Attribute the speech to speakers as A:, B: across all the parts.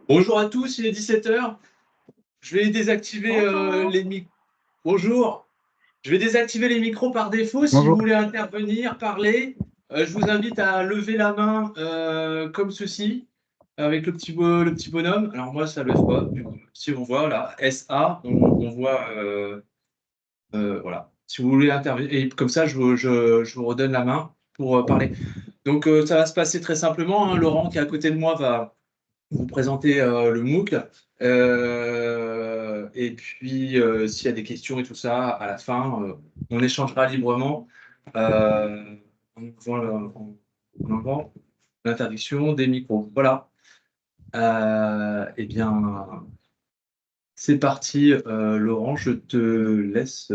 A: Bonjour à tous, il est 17h. Je vais désactiver
B: Bonjour.
A: les micros. Bonjour. Je vais désactiver les micros par défaut. Si vous
B: Bonjour.
A: voulez intervenir, parler, je vous invite à lever la main comme ceci, avec le petit bonhomme. Alors moi, ça ne lève pas. Du coup, si on voit là, SA, on voit. Voilà. Si vous voulez intervenir, et comme ça, je vous redonne la main pour parler. Donc, ça va se passer très simplement, hein. Laurent, qui est à côté de moi, va vous présenter le MOOC. Et puis, s'il y a des questions et tout ça, à la fin, on échangera librement. On envoie l'interdiction des micros. Voilà. Eh bien, c'est parti, Laurent. Je te laisse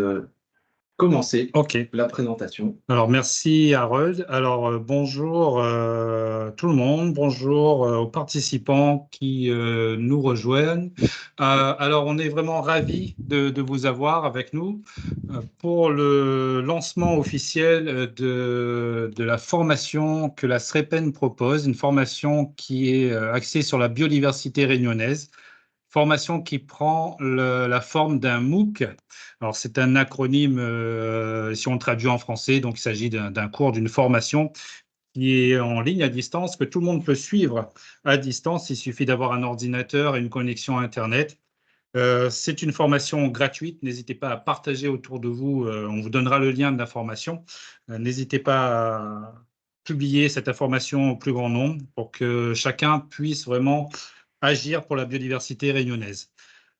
A: commencer
B: OK.
A: la présentation.
B: Alors, merci Harold. Alors, bonjour tout le monde. Bonjour aux participants qui nous rejoignent. Alors, on est vraiment ravis de vous avoir avec nous pour le lancement officiel de la formation que la SREPEN propose, une formation qui est axée sur la biodiversité réunionnaise. Formation qui prend la forme d'un MOOC. Alors, c'est un acronyme, si on le traduit en français, donc il s'agit d'un cours, d'une formation qui est en ligne à distance, que tout le monde peut suivre à distance. Il suffit d'avoir un ordinateur et une connexion Internet. C'est une formation gratuite. N'hésitez pas à partager autour de vous. On vous donnera le lien de la formation. N'hésitez pas à publier cette information au plus grand nombre pour que chacun puisse vraiment agir pour la biodiversité réunionnaise.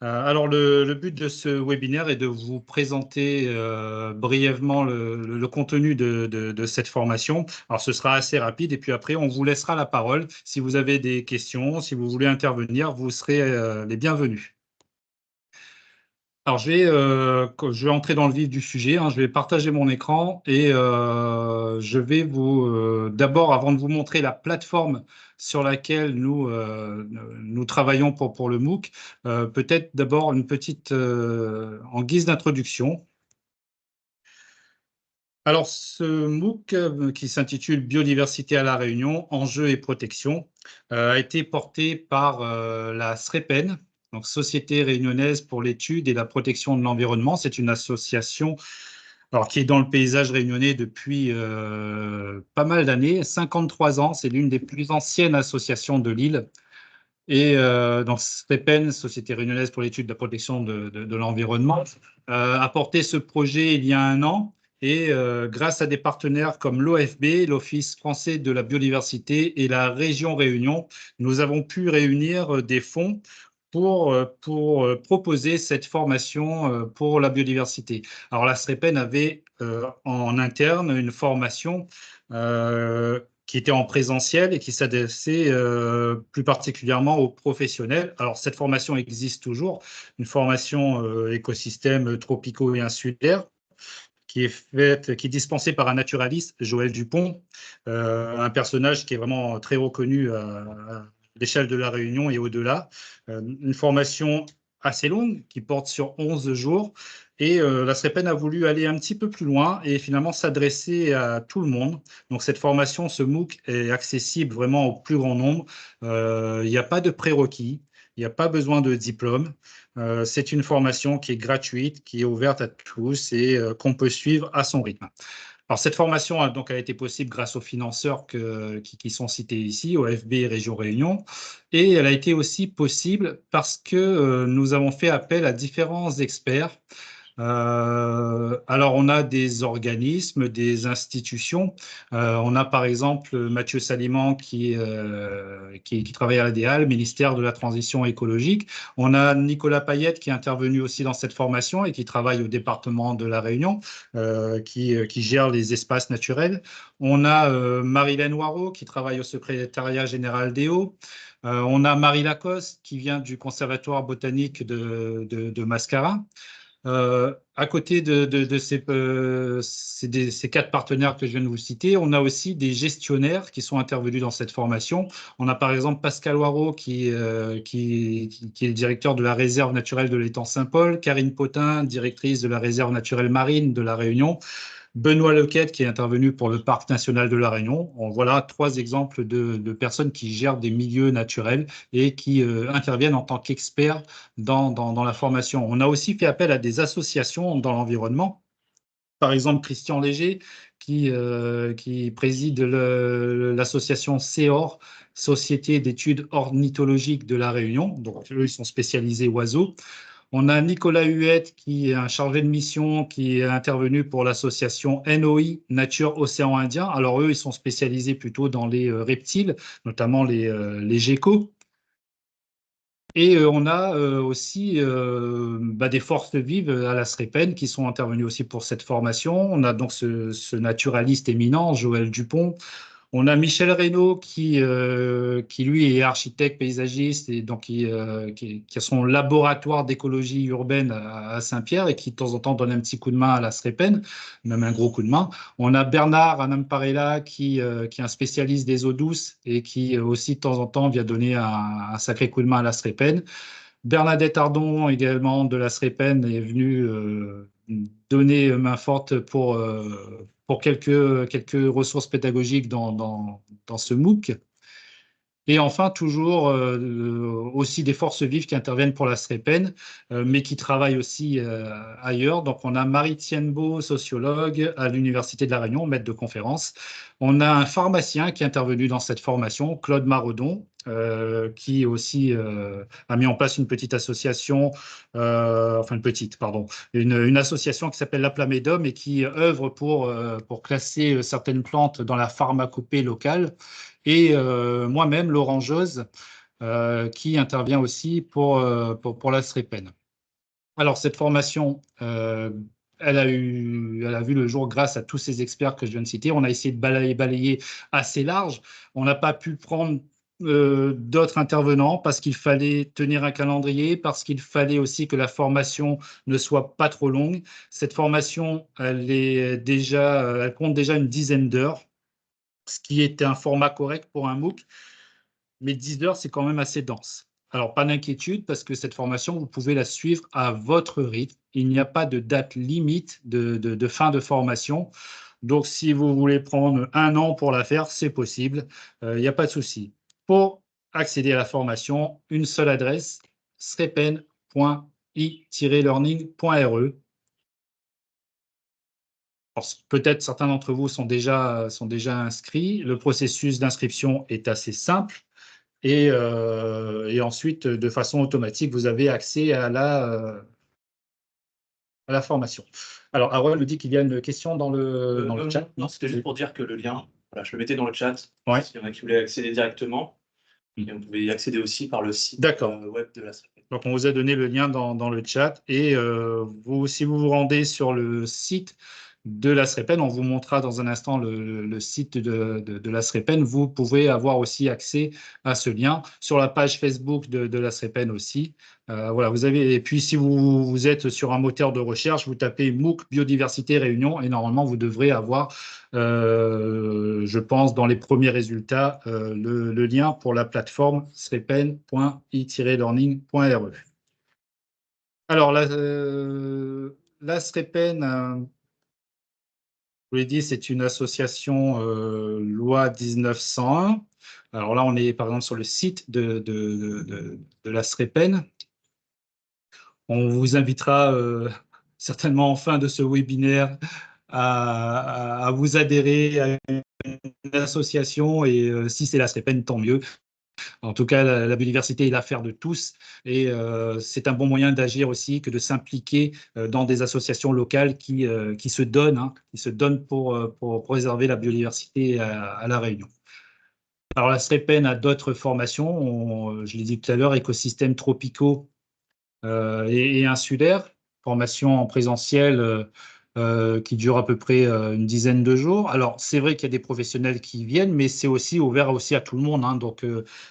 B: Alors, le but de ce webinaire est de vous présenter brièvement le contenu de cette formation. Alors, ce sera assez rapide et puis après, on vous laissera la parole. Si vous avez des questions, si vous voulez intervenir, vous serez les bienvenus. Alors, je vais entrer dans le vif du sujet, hein. Je vais partager mon écran et je vais vous, d'abord, avant de vous montrer la plateforme sur laquelle nous travaillons pour le MOOC, peut-être d'abord une petite, en guise d'introduction. Alors, ce MOOC qui s'intitule Biodiversité à La Réunion, enjeux et protection, a été porté par la SREPEN, donc Société réunionnaise pour l'étude et la protection de l'environnement. C'est une association alors, qui est dans le paysage réunionnais depuis pas mal d'années, 53 ans. C'est l'une des plus anciennes associations de l'île. Et donc, SREPEN, Société réunionnaise pour l'étude de la protection de l'environnement, a porté ce projet il y a un an. Et grâce à des partenaires comme l'OFB, l'Office français de la biodiversité et la région Réunion, nous avons pu réunir des fonds pour proposer cette formation pour la biodiversité. Alors, la SREPEN avait en interne une formation qui était en présentiel et qui s'adressait plus particulièrement aux professionnels. Alors, cette formation existe toujours, une formation écosystème tropicaux et insulaires, qui est dispensée par un naturaliste, Joël Dupont, un personnage qui est vraiment très reconnu à l'échelle de la Réunion et au-delà. Une formation assez longue qui porte sur 11 jours. Et la SREPEN a voulu aller un petit peu plus loin et finalement s'adresser à tout le monde. Donc cette formation, ce MOOC, est accessible vraiment au plus grand nombre. Il n'y a pas de prérequis, il n'y a pas besoin de diplôme. C'est une formation qui est gratuite, qui est ouverte à tous et qu'on peut suivre à son rythme. Alors, cette formation a été possible grâce aux financeurs qui sont cités ici, OFB et Région Réunion, et elle a été aussi possible parce que nous avons fait appel à différents experts. Alors, on a des organismes, des institutions. On a par exemple Mathieu Saliman qui travaille à l'ADA, ministère de la Transition écologique. On a Nicolas Payette qui est intervenu aussi dans cette formation et qui travaille au département de La Réunion, qui gère les espaces naturels. On a Marilène Waro qui travaille au secrétariat général des Hauts. On a Marie Lacoste qui vient du Conservatoire botanique de Mascara. À côté de ces quatre partenaires que je viens de vous citer, on a aussi des gestionnaires qui sont intervenus dans cette formation. On a par exemple Pascal Waro qui est le directeur de la réserve naturelle de l'étang Saint-Paul, Karine Potin, directrice de la réserve naturelle marine de La Réunion, Benoît Lequette qui est intervenu pour le Parc national de la Réunion. Voilà 3 exemples de personnes qui gèrent des milieux naturels et qui interviennent en tant qu'experts dans la formation. On a aussi fait appel à des associations dans l'environnement. Par exemple, Christian Léger, qui préside l'association CEOR, Société d'études ornithologiques de la Réunion. Donc, eux, ils sont spécialisés oiseaux. On a Nicolas Huette, qui est un chargé de mission, qui est intervenu pour l'association NOI, Nature Océan Indien. Alors, eux, ils sont spécialisés plutôt dans les reptiles, notamment les geckos. Et on a aussi des forces vives à la SREPEN qui sont intervenues aussi pour cette formation. On a donc ce naturaliste éminent, Joël Dupont. On a Michel Reynaud qui lui est architecte paysagiste et donc qui a son laboratoire d'écologie urbaine à Saint-Pierre et qui de temps en temps donne un petit coup de main à la SREPEN, même un gros coup de main. On a Bernard Anamparella qui est un spécialiste des eaux douces et qui aussi de temps en temps vient donner un sacré coup de main à la SREPEN. Bernadette Ardon, également de la SREPEN, est venue donner main forte pour quelques ressources pédagogiques dans ce MOOC. Et enfin, toujours aussi des forces vives qui interviennent pour la SREPEN, mais qui travaillent aussi ailleurs. Donc, on a Marie Tienbeau, sociologue à l'Université de La Réunion, maître de conférence. On a un pharmacien qui est intervenu dans cette formation, Claude Maredon, qui aussi a mis en place une petite association, une association qui s'appelle La Plamédome et qui œuvre pour classer certaines plantes dans la pharmacopée locale. Et moi-même, Laurent Jose, qui intervient aussi pour la SREPEN. Alors, cette formation, elle a vu le jour grâce à tous ces experts que je viens de citer. On a essayé de balayer assez large. On n'a pas pu prendre d'autres intervenants parce qu'il fallait tenir un calendrier, parce qu'il fallait aussi que la formation ne soit pas trop longue. Cette formation, elle compte déjà une dizaine d'heures, ce qui était un format correct pour un MOOC, mais 10 heures, c'est quand même assez dense. Alors, pas d'inquiétude, parce que cette formation, vous pouvez la suivre à votre rythme. Il n'y a pas de date limite de fin de formation. Donc, si vous voulez prendre 1 an pour la faire, c'est possible. Il n'y a pas de souci. Pour accéder à la formation, une seule adresse, srepen.i-learning.re. Peut-être certains d'entre vous sont déjà inscrits. Le processus d'inscription est assez simple. Et ensuite, de façon automatique, vous avez accès à la formation. Alors, Harold nous dit qu'il y a une question dans le chat.
A: Non, c'était juste pour dire que le lien, voilà, je le mettais dans le chat.
B: Ouais.
A: S'il y en a qui voulaient accéder directement. Et on pouvait y accéder aussi par le site web de la SREPEN.
B: Donc, on vous a donné le lien dans le chat. Et si vous vous rendez sur le site de la SREPEN, on vous montrera dans un instant le site de la SREPEN. Vous pouvez avoir aussi accès à ce lien sur la page Facebook de la SREPEN aussi. Voilà, et puis si vous êtes sur un moteur de recherche, vous tapez MOOC Biodiversité Réunion et normalement vous devrez avoir, je pense, dans les premiers résultats, le lien pour la plateforme srepen.i-learning.re. Alors, la SREPEN, je vous l'ai dit, c'est une association loi 1901. Alors là, on est par exemple sur le site de la SREPEN. On vous invitera certainement en fin de ce webinaire à vous adhérer à une association et si c'est la SREPEN, tant mieux. En tout cas, la biodiversité est l'affaire de tous et c'est un bon moyen d'agir aussi que de s'impliquer dans des associations locales qui se donnent pour préserver la biodiversité à La Réunion. Alors, la SREPEN a d'autres formations, je l'ai dit tout à l'heure, écosystèmes tropicaux et insulaires, formation en présentiel qui dure à peu près une dizaine de jours. Alors, c'est vrai qu'il y a des professionnels qui viennent, mais c'est aussi ouvert aussi à tout le monde, hein. Donc,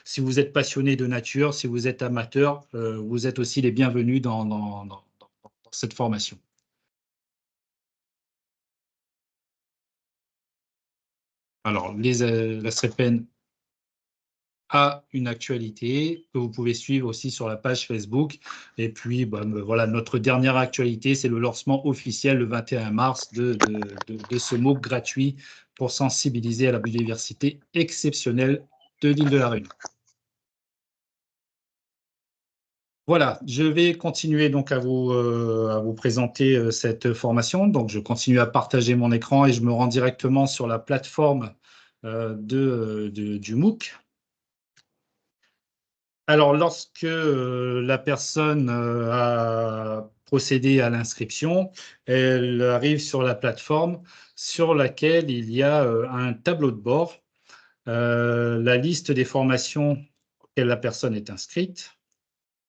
B: si vous êtes passionné de nature, si vous êtes amateur, vous êtes aussi les bienvenus dans cette formation. Alors, la SREPEN a une actualité que vous pouvez suivre aussi sur la page Facebook. Et puis, voilà, notre dernière actualité, c'est le lancement officiel le 21 mars de ce MOOC gratuit pour sensibiliser à la biodiversité exceptionnelle de l'île de la Réunion. Voilà, je vais continuer donc à vous présenter cette formation. Donc, je continue à partager mon écran et je me rends directement sur la plateforme du MOOC. Alors, lorsque la personne a procédé à l'inscription, elle arrive sur la plateforme sur laquelle il y a un tableau de bord, la liste des formations auxquelles la personne est inscrite.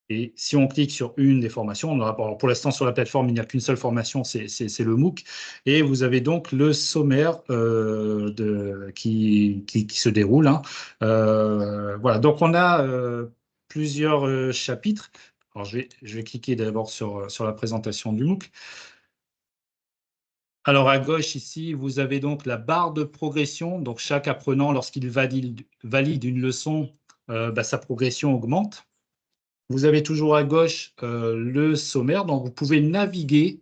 B: Et si on clique sur une des formations, on aura, pour l'instant sur la plateforme, il n'y a qu'une seule formation, c'est le MOOC. Et vous avez donc le sommaire qui se déroule, hein. Voilà, donc on a plusieurs chapitres. Alors je vais cliquer d'abord sur la présentation du MOOC. Alors à gauche ici, vous avez donc la barre de progression. Donc chaque apprenant, lorsqu'il valide une leçon, sa progression augmente. Vous avez toujours à gauche le sommaire, donc vous pouvez naviguer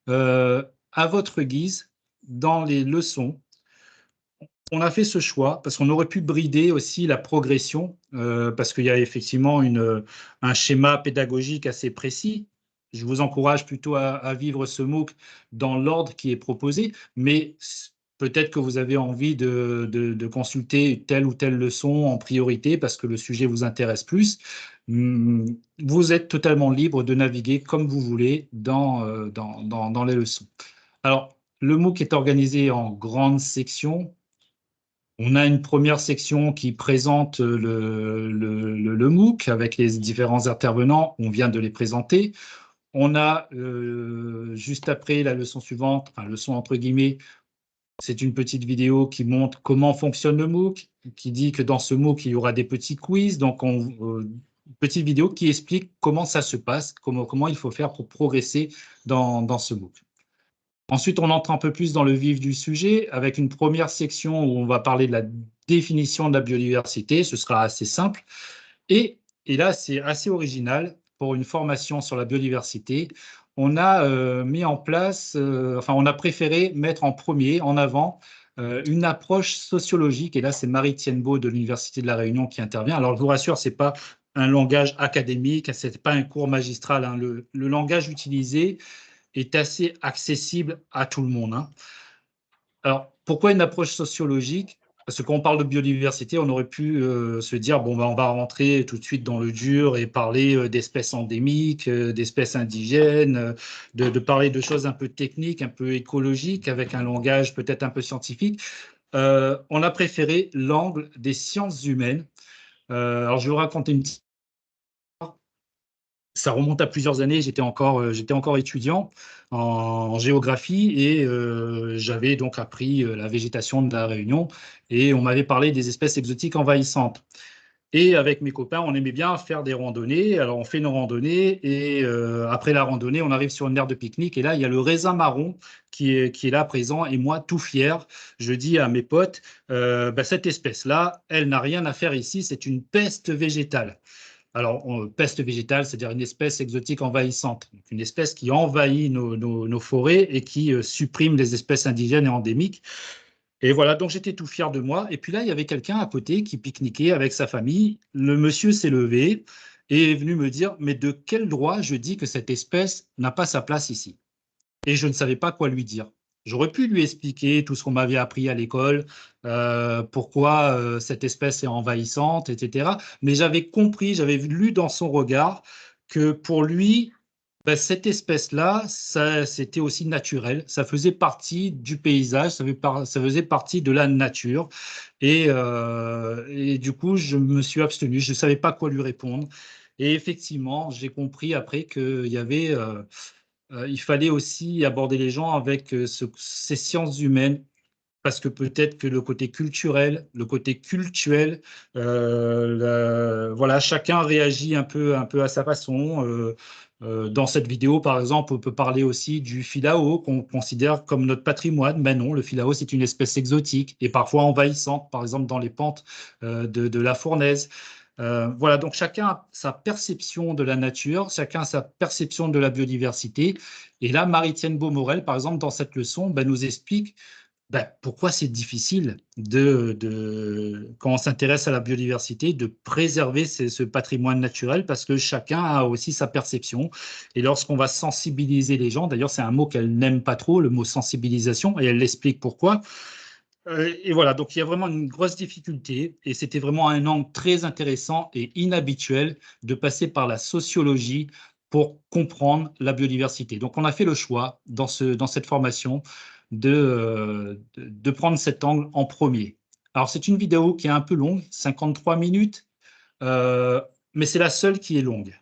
B: à votre guise dans les leçons. On a fait ce choix parce qu'on aurait pu brider aussi la progression, parce qu'il y a effectivement un schéma pédagogique assez précis. Je vous encourage plutôt à vivre ce MOOC dans l'ordre qui est proposé, mais peut-être que vous avez envie de consulter telle ou telle leçon en priorité parce que le sujet vous intéresse plus. Vous êtes totalement libre de naviguer comme vous voulez dans les leçons. Alors, le MOOC est organisé en grandes sections. On a une première section qui présente le MOOC avec les différents intervenants. On vient de les présenter. On a juste après la leçon suivante, enfin, leçon entre guillemets, c'est une petite vidéo qui montre comment fonctionne le MOOC, qui dit que dans ce MOOC, il y aura des petits quiz. Donc, une petite vidéo qui explique comment ça se passe, comment il faut faire pour progresser dans ce MOOC. Ensuite, on entre un peu plus dans le vif du sujet avec une première section où on va parler de la définition de la biodiversité. Ce sera assez simple. Et là, c'est assez original pour une formation sur la biodiversité. On a mis en place, on a préféré mettre en premier, en avant, une approche sociologique. Et là, c'est Marie Tienbeau de l'Université de La Réunion qui intervient. Alors, je vous rassure, ce n'est pas un langage académique, ce n'est pas un cours magistral, hein. Le langage utilisé est assez accessible à tout le monde, hein. Alors, pourquoi une approche sociologique? Parce que quand on parle de biodiversité, on aurait pu se dire, bon, on va rentrer tout de suite dans le dur et parler d'espèces endémiques, d'espèces indigènes, de parler de choses un peu techniques, un peu écologiques, avec un langage peut-être un peu scientifique. On a préféré l'angle des sciences humaines. Alors, je vais vous raconter une petite... Ça remonte à plusieurs années, j'étais encore étudiant en géographie et j'avais donc appris la végétation de la Réunion et on m'avait parlé des espèces exotiques envahissantes. Et avec mes copains, on aimait bien faire des randonnées. Alors on fait nos randonnées et après la randonnée, on arrive sur une aire de pique-nique et là, il y a le raisin marron qui est là présent et moi, tout fier, je dis à mes potes, cette espèce-là, elle n'a rien à faire ici, c'est une peste végétale. Alors, peste végétale, c'est-à-dire une espèce exotique envahissante, une espèce qui envahit nos forêts et qui supprime les espèces indigènes et endémiques. Et voilà, donc j'étais tout fier de moi. Et puis là, il y avait quelqu'un à côté qui pique-niquait avec sa famille. Le monsieur s'est levé et est venu me dire, mais de quel droit je dis que cette espèce n'a pas sa place ici? Et je ne savais pas quoi lui dire. J'aurais pu lui expliquer tout ce qu'on m'avait appris à l'école, pourquoi cette espèce est envahissante, etc. Mais j'avais compris, j'avais lu dans son regard que pour lui, cette espèce-là, c'était aussi naturel. Ça faisait partie du paysage, ça faisait partie de la nature. Et du coup, je me suis abstenu. Je ne savais pas quoi lui répondre. Et effectivement, j'ai compris après qu'il y avait... il fallait aussi aborder les gens avec ces sciences humaines parce que peut-être que le côté culturel, le côté cultuel, voilà, chacun réagit un peu à sa façon. Dans cette vidéo, par exemple, on peut parler aussi du filao qu'on considère comme notre patrimoine. Mais non, le filao, c'est une espèce exotique et parfois envahissante, par exemple dans les pentes de la fournaise. Voilà, donc chacun a sa perception de la nature, chacun a sa perception de la biodiversité. Et là, Marie-Tienne Beaumorel, par exemple, dans cette leçon, ben, nous explique pourquoi c'est difficile quand on s'intéresse à la biodiversité, de préserver ce patrimoine naturel, parce que chacun a aussi sa perception. Et lorsqu'on va sensibiliser les gens, d'ailleurs, c'est un mot qu'elle n'aime pas trop, le mot sensibilisation, et elle l'explique pourquoi. Et voilà, donc il y a vraiment une grosse difficulté, et c'était vraiment un angle très intéressant et inhabituel de passer par la sociologie pour comprendre la biodiversité. Donc on a fait le choix dans cette formation de prendre cet angle en premier. Alors c'est une vidéo qui est un peu longue, 53 minutes, euh, mais c'est la seule qui est longue.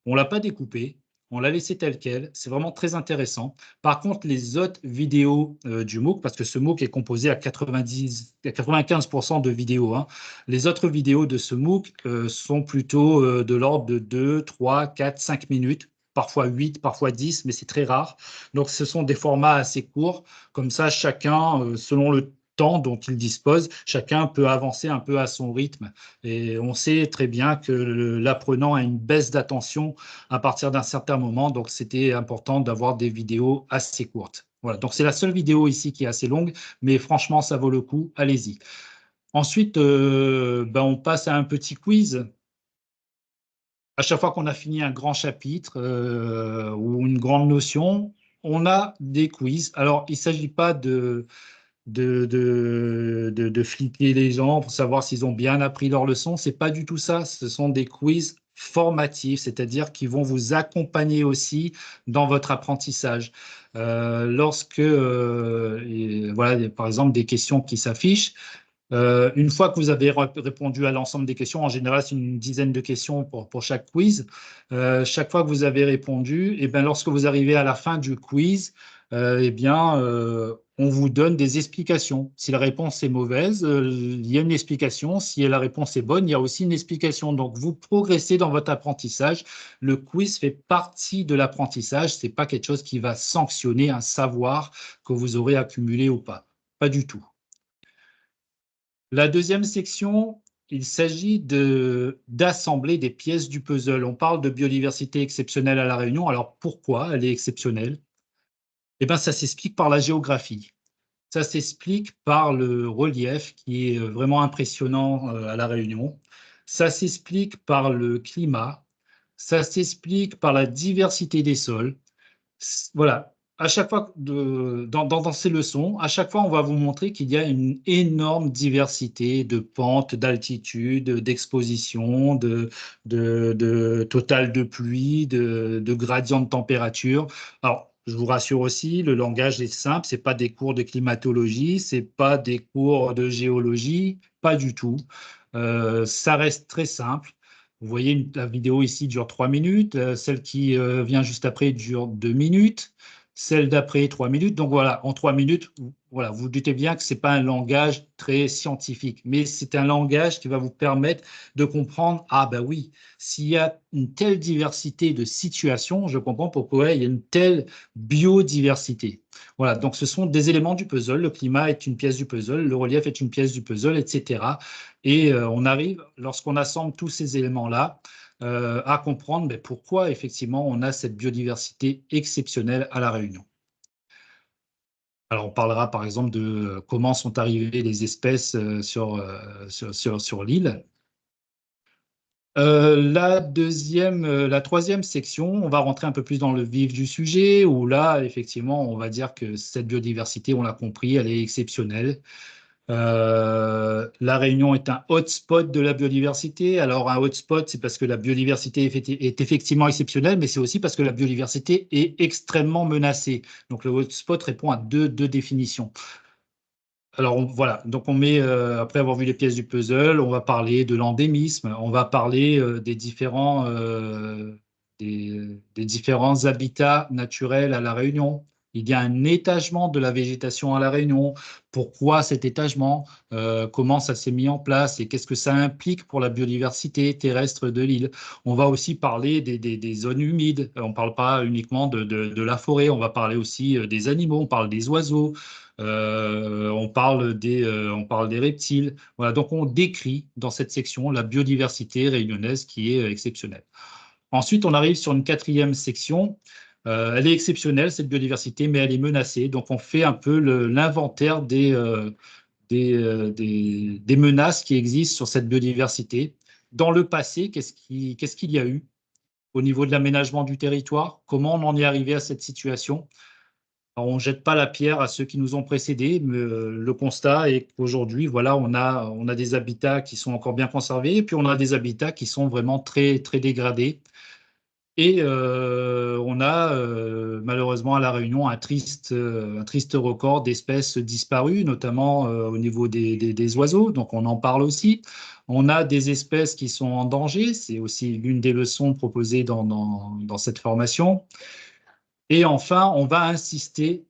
B: On ne l'a pas découpée, on l'a laissée telle quelle. C'est vraiment très intéressant. Par contre, les autres vidéos du MOOC, parce que ce MOOC est composé à 95% de vidéos, hein, les autres vidéos de ce MOOC sont plutôt de l'ordre de 2, 3, 4, 5 minutes. Parfois 8, parfois 10, mais c'est très rare. Donc, ce sont des formats assez courts. Comme ça, chacun, selon le temps dont il dispose, chacun peut avancer un peu à son rythme. Et on sait très bien que l'apprenant a une baisse d'attention à partir d'un certain moment, donc c'était important d'avoir des vidéos assez courtes. Voilà, donc c'est la seule vidéo ici qui est assez longue, mais franchement, ça vaut le coup, allez-y. Ensuite, on passe à un petit quiz. À chaque fois qu'on a fini un grand chapitre ou une grande notion, on a des quiz. Alors, il ne s'agit pas de flipper les gens pour savoir s'ils ont bien appris leur leçon. C'est pas du tout ça. Ce sont des quiz formatifs, c'est-à-dire qui vont vous accompagner aussi dans votre apprentissage. Voilà, par exemple, des questions qui s'affichent. Une fois que vous avez répondu à l'ensemble des questions, en général, c'est une dizaine de questions pour chaque quiz. Chaque fois que vous avez répondu, et bien, lorsque vous arrivez à la fin du quiz, on vous donne des explications. Si la réponse est mauvaise, il y a une explication. Si la réponse est bonne, il y a aussi une explication. Donc, vous progressez dans votre apprentissage. Le quiz fait partie de l'apprentissage. Ce n'est pas quelque chose qui va sanctionner un savoir que vous aurez accumulé ou pas. Pas du tout. La deuxième section, il s'agit d'assembler des pièces du puzzle. On parle de biodiversité exceptionnelle à La Réunion. Alors pourquoi elle est exceptionnelle? Eh bien, ça s'explique par la géographie. Ça s'explique par le relief qui est vraiment impressionnant à La Réunion. Ça s'explique par le climat. Ça s'explique par la diversité des sols. Voilà, à chaque fois, dans ces leçons, à chaque fois, on va vous montrer qu'il y a une énorme diversité de pentes, d'altitude, d'exposition, de total de pluie, de gradient de température. Alors, je vous rassure aussi, le langage est simple, c'est pas des cours de climatologie, c'est pas des cours de géologie, pas du tout. Ça reste très simple. Vous voyez, la vidéo ici dure 3 minutes, celle qui vient juste après dure 2 minutes, celle d'après 3 minutes. Donc voilà, en 3 minutes, voilà, vous doutez bien que ce n'est pas un langage très scientifique, mais c'est un langage qui va vous permettre de comprendre, ah ben oui, s'il y a une telle diversité de situations, je comprends pourquoi il y a une telle biodiversité. Voilà, donc ce sont des éléments du puzzle. Le climat est une pièce du puzzle, le relief est une pièce du puzzle, etc. Et on arrive, lorsqu'on assemble tous ces éléments-là, à comprendre pourquoi effectivement on a cette biodiversité exceptionnelle à La Réunion. Alors on parlera par exemple de comment sont arrivées les espèces sur l'île. La troisième section, on va rentrer un peu plus dans le vif du sujet, où là, effectivement, on va dire que cette biodiversité, on l'a compris, elle est exceptionnelle. La Réunion est un hotspot de la biodiversité. Alors, un hotspot, c'est parce que la biodiversité est effectivement exceptionnelle, mais c'est aussi parce que la biodiversité est extrêmement menacée. Donc, le hotspot répond à deux définitions. Alors voilà, donc on met, après avoir vu les pièces du puzzle, on va parler de l'endémisme, on va parler des différents habitats naturels à La Réunion. il y a un étagement de la végétation à La Réunion. Pourquoi cet étagement? Comment ça s'est mis en place et qu'est-ce que ça implique pour la biodiversité terrestre de l'île? On va aussi parler des zones humides. On ne parle pas uniquement de la forêt, on va parler aussi des animaux, on parle des oiseaux, on parle des reptiles. Voilà, donc on décrit dans cette section la biodiversité réunionnaise qui est exceptionnelle. Ensuite, on arrive sur une quatrième section. Elle est exceptionnelle, cette biodiversité, mais elle est menacée. Donc, on fait un peu l'inventaire des menaces qui existent sur cette biodiversité. Dans le passé, qu'est-ce qu'il y a eu au niveau de l'aménagement du territoire? Comment on en est arrivé à cette situation? Alors, on ne jette pas la pierre à ceux qui nous ont précédés, mais le constat est qu'aujourd'hui, voilà, on a des habitats qui sont encore bien conservés, et puis on a des habitats qui sont vraiment très, très dégradés. Et on a malheureusement à La Réunion un triste record d'espèces disparues, notamment au niveau des oiseaux, donc on en parle aussi. On a des espèces qui sont en danger, c'est aussi l'une des leçons proposées dans cette formation. Et enfin, on va insister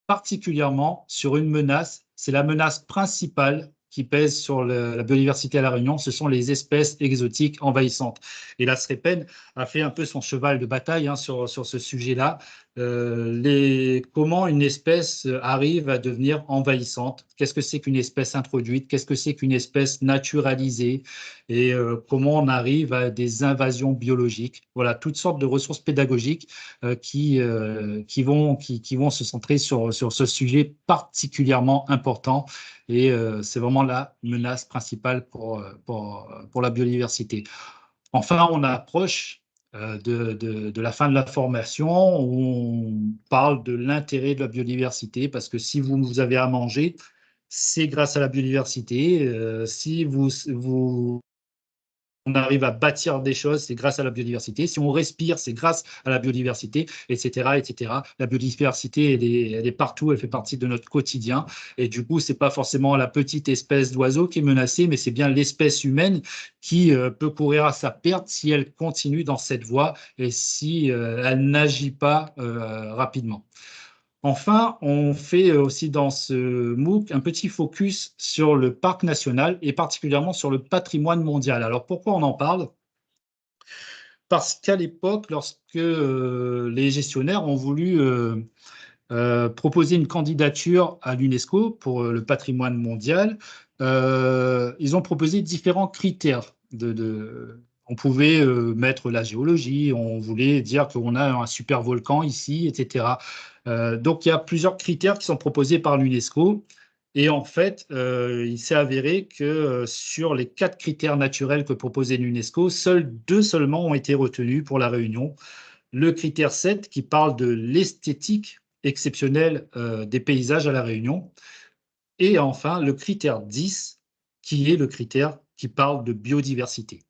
B: particulièrement sur une menace, c'est la menace principale qui pèse sur la biodiversité à La Réunion, ce sont les espèces exotiques envahissantes. Et la SREPEN a fait un peu son cheval de bataille sur ce sujet-là. Comment une espèce arrive à devenir envahissante? Qu'est-ce que c'est qu'une espèce introduite? Qu'est-ce que c'est qu'une espèce naturalisée? Et comment on arrive à des invasions biologiques? Voilà, toutes sortes de ressources pédagogiques qui vont se centrer sur ce sujet particulièrement important. Et c'est vraiment la menace principale pour la biodiversité. Enfin, on approche de la fin de la formation, où on parle de l'intérêt de la biodiversité, parce que si vous avez à manger, c'est grâce à la biodiversité. Si on arrive à bâtir des choses, c'est grâce à la biodiversité. Si on respire, c'est grâce à la biodiversité, etc., etc. La biodiversité, elle est partout, elle fait partie de notre quotidien. Et du coup, c'est pas forcément la petite espèce d'oiseau qui est menacée, mais c'est bien l'espèce humaine qui peut courir à sa perte si elle continue dans cette voie et si elle n'agit pas rapidement. Enfin, on fait aussi dans ce MOOC un petit focus sur le parc national et particulièrement sur le patrimoine mondial. Alors pourquoi on en parle? Parce qu'à l'époque, lorsque les gestionnaires ont voulu proposer une candidature à l'UNESCO pour le patrimoine mondial, ils ont proposé différents critères. On pouvait mettre la géologie, on voulait dire qu'on a un super volcan ici, etc. Donc, il y a plusieurs critères qui sont proposés par l'UNESCO. Et en fait, il s'est avéré que sur les 4 critères naturels que proposait l'UNESCO, seuls 2 seulement ont été retenus pour La Réunion. Le critère 7 qui parle de l'esthétique exceptionnelle des paysages à La Réunion. Et enfin, le critère 10 qui est le critère qui parle de biodiversité.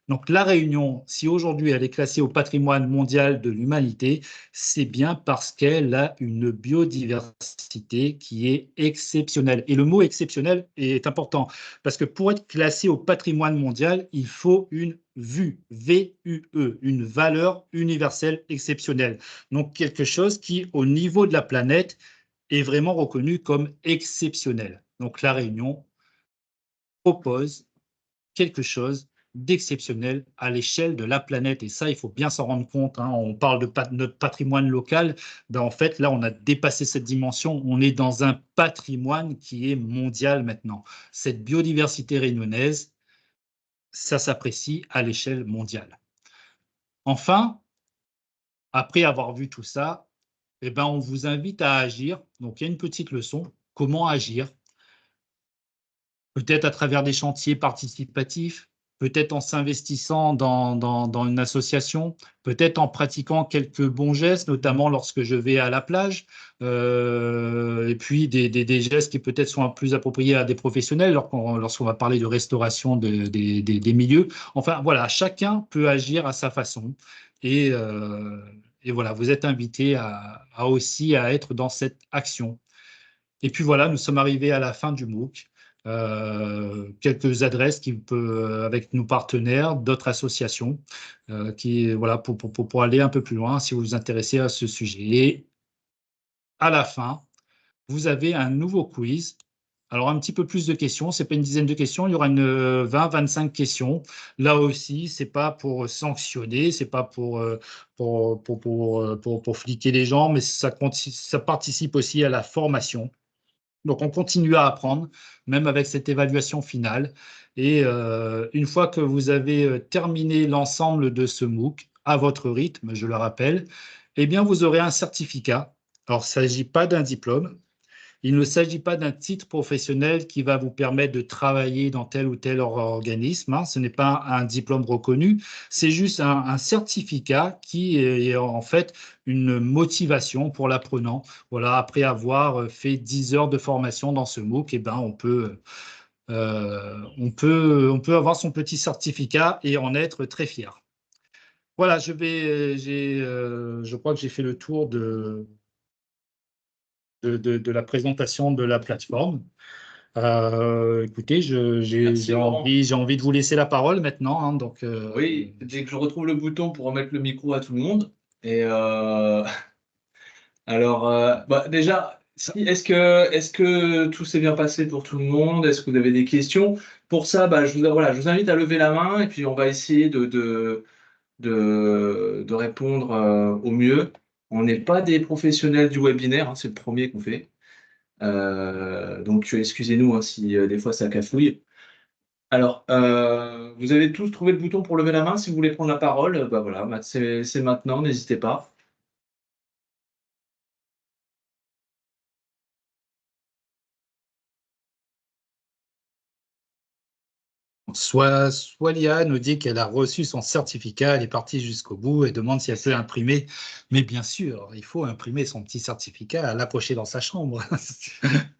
B: Donc la Réunion, si aujourd'hui elle est classée au patrimoine mondial de l'humanité, c'est bien parce qu'elle a une biodiversité qui est exceptionnelle. Et le mot exceptionnel est important parce que pour être classé au patrimoine mondial, il faut une vue, V-U-E, une valeur universelle exceptionnelle. Donc quelque chose qui, au niveau de la planète, est vraiment reconnu comme exceptionnel. Donc la Réunion propose quelque chose d'exceptionnel à l'échelle de la planète. Et ça, il faut bien s'en rendre compte. On parle de notre patrimoine local. En fait, là, on a dépassé cette dimension. On est dans un patrimoine qui est mondial maintenant. Cette biodiversité réunionnaise, ça s'apprécie à l'échelle mondiale. Enfin, après avoir vu tout ça, eh ben, on vous invite à agir. Donc, il y a une petite leçon. Comment agir? Peut-être à travers des chantiers participatifs, peut-être en s'investissant dans une association, peut-être en pratiquant quelques bons gestes, notamment lorsque je vais à la plage, et puis des gestes qui peut-être sont plus appropriés à des professionnels lorsqu'on va parler de restauration des milieux. Enfin, voilà, chacun peut agir à sa façon. Et, et voilà, vous êtes invités aussi à être dans cette action. Et puis voilà, nous sommes arrivés à la fin du MOOC. Quelques adresses avec nos partenaires, d'autres associations, voilà, pour aller un peu plus loin si vous vous intéressez à ce sujet. Et à la fin, vous avez un nouveau quiz. Alors, un petit peu plus de questions, ce n'est pas une dizaine de questions, il y aura 20-25 questions. Là aussi, ce n'est pas pour sanctionner, ce n'est pas pour fliquer les gens, mais ça participe aussi à la formation. Donc, on continue à apprendre, même avec cette évaluation finale. Et une fois que vous avez terminé l'ensemble de ce MOOC, à votre rythme, je le rappelle, eh bien, vous aurez un certificat. Alors, il ne s'agit pas d'un diplôme, il ne s'agit pas d'un titre professionnel qui va vous permettre de travailler dans tel ou tel organisme, hein. Ce n'est pas un diplôme reconnu, c'est juste un certificat qui est en fait une motivation pour l'apprenant. Voilà, après avoir fait 10 heures de formation dans ce MOOC, eh ben, on peut avoir son petit certificat et en être très fier. Voilà, je crois que j'ai fait le tour de la présentation de la plateforme. Écoutez,
A: Merci, Laurent.
B: j'ai envie de vous laisser la parole maintenant, hein, donc,
A: Oui, dès que je retrouve le bouton pour remettre le micro à tout le monde. Et alors, bah, déjà, est-ce que tout s'est bien passé pour tout le monde? Est-ce que vous avez des questions? Pour ça, bah, voilà, je vous invite à lever la main et puis on va essayer de répondre au mieux. On n'est pas des professionnels du webinaire, hein, c'est le premier qu'on fait. Donc, excusez-nous hein, si des fois ça cafouille. Alors, vous avez tous trouvé le bouton pour lever la main. Si vous voulez prendre la parole, bah voilà, bah, c'est maintenant, n'hésitez pas.
B: soit Lia nous dit qu'elle a reçu son certificat, elle est partie jusqu'au bout et demande si elle peut imprimer. Mais bien sûr, il faut imprimer son petit certificat, l'approcher dans sa chambre,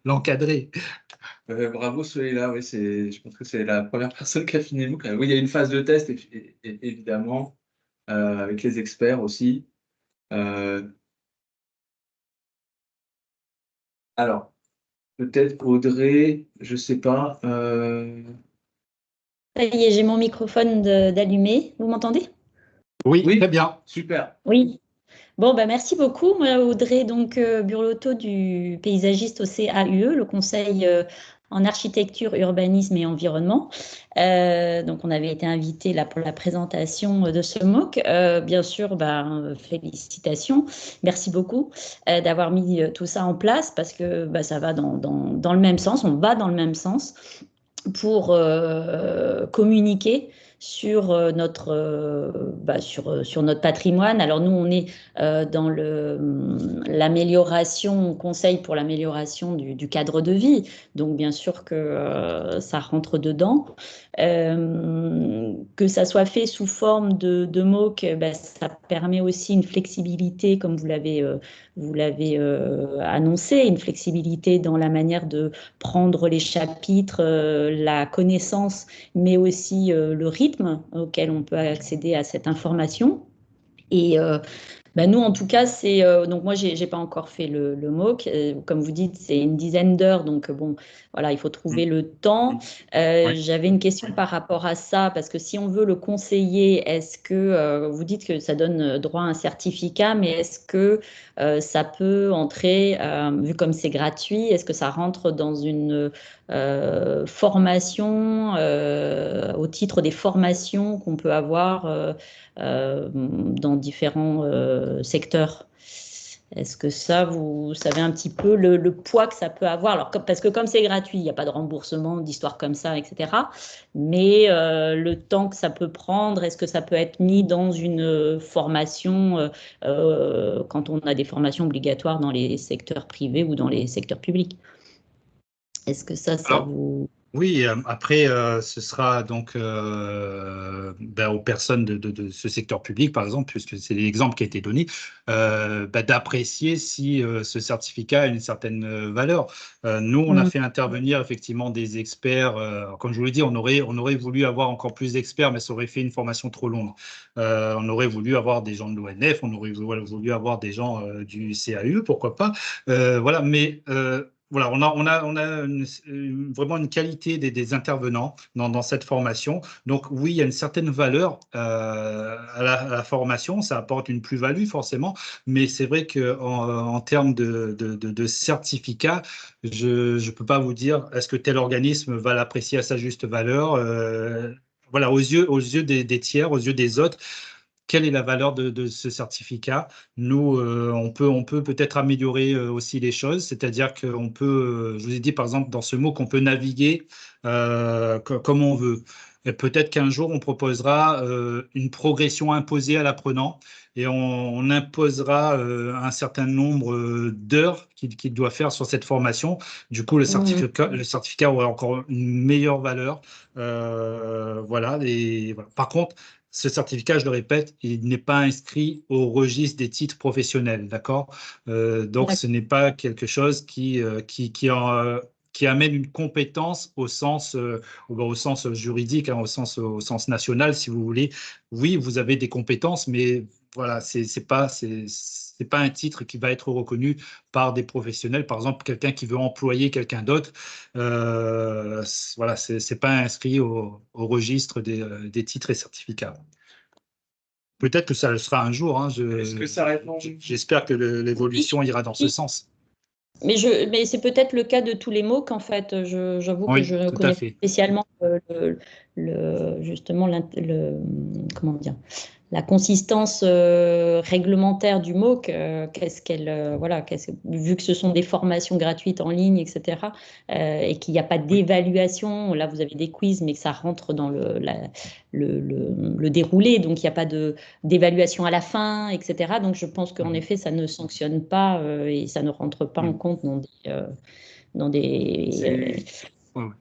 B: l'encadrer.
A: Bravo, Soleila, oui, je pense que c'est la première personne qui a fini le MOOC. Oui, il y a une phase de test, évidemment, avec les experts aussi. Euh, alors, peut-être Audrey, je ne sais pas.
C: Ça y est, j'ai mon microphone d'allumé. Vous m'entendez?
B: Oui,
A: Oui,
B: très bien.
A: super.
C: Oui. Bon, bah, merci beaucoup. Moi, Audrey Burlotto du paysagiste au CAUE, le Conseil en architecture, urbanisme et environnement. Donc, on avait été invité là pour la présentation de ce MOOC. Bien sûr, félicitations. Merci beaucoup d'avoir mis tout ça en place parce que ça va dans le même sens. On va dans le même sens pour communiquer sur sur notre patrimoine. Alors nous, on est dans l'amélioration, on conseille pour l'amélioration du cadre de vie. Donc bien sûr que ça rentre dedans. Que ça soit fait sous forme de MOOC, ça permet aussi une flexibilité, comme vous l'avez annoncé, une flexibilité dans la manière de prendre les chapitres, la connaissance, mais aussi le rythme auquel on peut accéder à cette information. Et nous, en tout cas, donc moi, j'ai pas encore fait le MOOC. Comme vous dites, c'est une dizaine d'heures, donc bon, voilà, il faut trouver le temps.
B: Oui.
C: J'avais une question par rapport à ça, parce que si on veut le conseiller, est-ce que vous dites que ça donne droit à un certificat, mais est-ce que ça peut entrer, vu comme c'est gratuit, est-ce que ça rentre dans une formation au titre des formations qu'on peut avoir dans différents secteurs? Est-ce que ça, vous savez un petit peu le poids que ça peut avoir? Alors, parce que comme c'est gratuit, il n'y a pas de remboursement, d'histoires comme ça, etc. Mais le temps que ça peut prendre, est-ce que ça peut être mis dans une formation quand on a des formations obligatoires dans les secteurs privés ou dans les secteurs publics? Est-ce que ça
B: Alors,
C: vous...
B: oui, après, ce sera donc aux personnes de ce secteur public, par exemple, puisque c'est l'exemple qui a été donné, d'apprécier si ce certificat a une certaine valeur. Nous, on a fait intervenir effectivement des experts. Comme je vous l'ai dit, on aurait voulu avoir encore plus d'experts, mais ça aurait fait une formation trop longue. On aurait voulu avoir des gens de l'ONF, on aurait voulu avoir des gens du CAUE, pourquoi pas. Voilà, mais voilà, on a vraiment une qualité des intervenants dans cette formation. Donc oui, il y a une certaine valeur à la formation, ça apporte une plus-value forcément, mais c'est vrai qu'en termes de certificat, je ne peux pas vous dire est-ce que tel organisme va l'apprécier à sa juste valeur. Voilà, aux yeux des tiers, aux yeux des autres, quelle est la valeur de ce certificat? Nous, on peut peut-être améliorer aussi les choses, c'est-à-dire qu'on peut, je vous ai dit par exemple dans ce mot qu'on peut naviguer comme on veut. Et peut-être qu'un jour on proposera une progression imposée à l'apprenant et on imposera un certain nombre d'heures qu'il doit faire sur cette formation. Du coup, le certificat aura encore une meilleure valeur. Voilà. Et voilà. Par contre, ce certificat, je le répète, il n'est pas inscrit au registre des titres professionnels, d'accord? Donc, ce n'est pas quelque chose qui amène une compétence au sens juridique, hein, au sens national, si vous voulez. Oui, vous avez des compétences, mais voilà, c'est pas un titre qui va être reconnu par des professionnels. Par exemple, quelqu'un qui veut employer quelqu'un d'autre, voilà, c'est pas inscrit au registre des titres et certificats. Peut-être que ça le sera un jour. Hein,
A: Est-ce que ça répond?
B: j'espère que l'évolution ira dans ce sens.
C: Mais c'est peut-être le cas de tous les MOOC, en fait. J'avoue que
B: Oui,
C: je ne
B: tout à
C: connais pas
B: fait.
C: spécialement justement comment dire, la consistance réglementaire du MOOC. Voilà, vu que ce sont des formations gratuites en ligne, etc., et qu'il n'y a pas d'évaluation, là vous avez des quiz, mais que ça rentre dans le déroulé, donc il n'y a pas d'évaluation à la fin, etc. Donc je pense qu'en effet, ça ne sanctionne pas et ça ne rentre pas en compte dans des
B: Oui, oui.